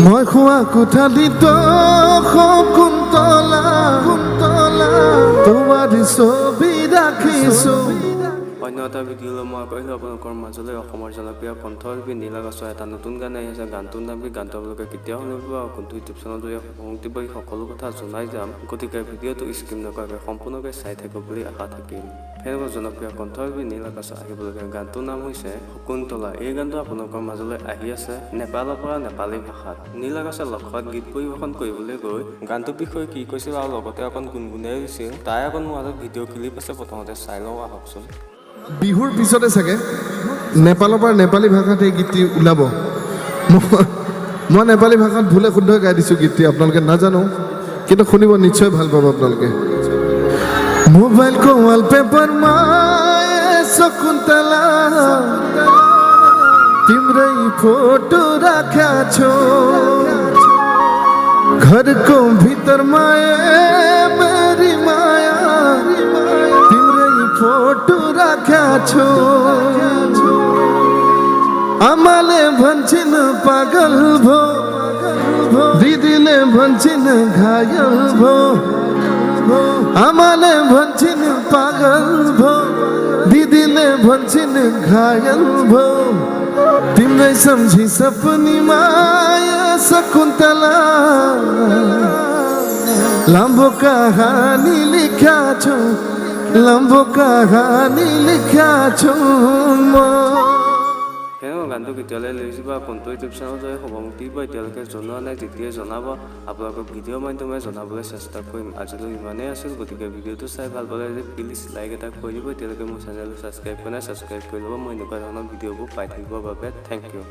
মই খোৱা কোঠালিত শকুন্তলা তোমাৰ ছবি ৰাখিছো। অন্য এটা ভিডিঅ'লৈ মই কৈছোঁ আপোনালোকৰ মাজলৈ অসমৰ জনপ্ৰিয় কণ্ঠশিল্পী নীলা দাসৰ এটা নতুন গান আহি আছে। গানটোৰ নাম কি, গানটো আপোনালোকে কেতিয়াও শুনিব আৰু কোনটো ইউটিউব চেনেলত মুক্তি পাই সকলো কথা জনাই যাম। গতিকে ভিডিঅ'টো স্কিপ নকৰাকৈ সম্পূৰ্ণকৈ চাই থাকিব বুলি আশা থাকিল। ফেনবোৰ জনপ্ৰিয় কণ্ঠশিল্পী নীলা দাসৰ আহিবলগীয়া গানটোৰ নাম হৈছে শকুন্তলা। এই গানটো আপোনালোকৰ মাজলৈ আহি আছে নেপালৰ পৰা নেপালী ভাষাত। নীলা দাসে লখত গীত পৰিৱেশন কৰিবলৈ গৈ গানটোৰ বিষয়ে কি কৈছিল আৰু লগতে অকণ গুণগুণাই দিছিল, তাই অকণ মোৰ হাতত ভিডিঅ' ক্লিপ আছে, প্ৰথমতে চাই লওঁ আহকচোন। বিহুৰ পিছতে চাগে নেপালৰ পৰা নেপালী ভাষাত এই গীতটি ওলাব। মই নেপালী ভাষাত ভুলে শুদ্ধ গাই দিছোঁ গীতটি, আপোনালোকে নাজানো, কিন্তু শুনিব নিশ্চয় ভাল পাব আপোনালোকে। मोबाइलको वालपेपरमा शकुन्तला तिम्रै फोटो राख्या छौ, घरको भित्रमा मेरी माया तिम्रै फोटो राख्या छौ। आमाले भन्छन् पागल भो, दिदीले भन्छन् घायल भो, आमाले भन्छन् पागल भो, दिदीले भन्छन् घायल भो। तिम्रै सम्झी सपनी माया शकुन्तला लामो कहानी लेख्या छौ, लामो कहानी लेख्या छौ म। গানটো কেতিয়ালৈ লৈছোঁ বা কোনটো ইউটিউব চেনেলত হ'ব মুক্তি পাই এতিয়ালৈকে জনোৱা নাই। যেতিয়াই জনাব আপোনালোকক ভিডিঅ'ৰ মাধ্যমে জনাবলৈ চেষ্টা কৰিম। আজিলৈ ইমানেই আছিল, গতিকে ভিডিঅ'টো চাই ভাল পালে যে প্লিজ লাইক এটা কৰি দিব। এতিয়ালৈকে মোৰ চেনেলটো ছাবস্ক্ৰাইব কৰা নাই, ছাবস্ক্ৰাইব কৰি ল'ব। মই এনেকুৱা ধৰণৰ ভিডিঅ'বোৰ পাই থাকিবৰ বাবে। Thank U.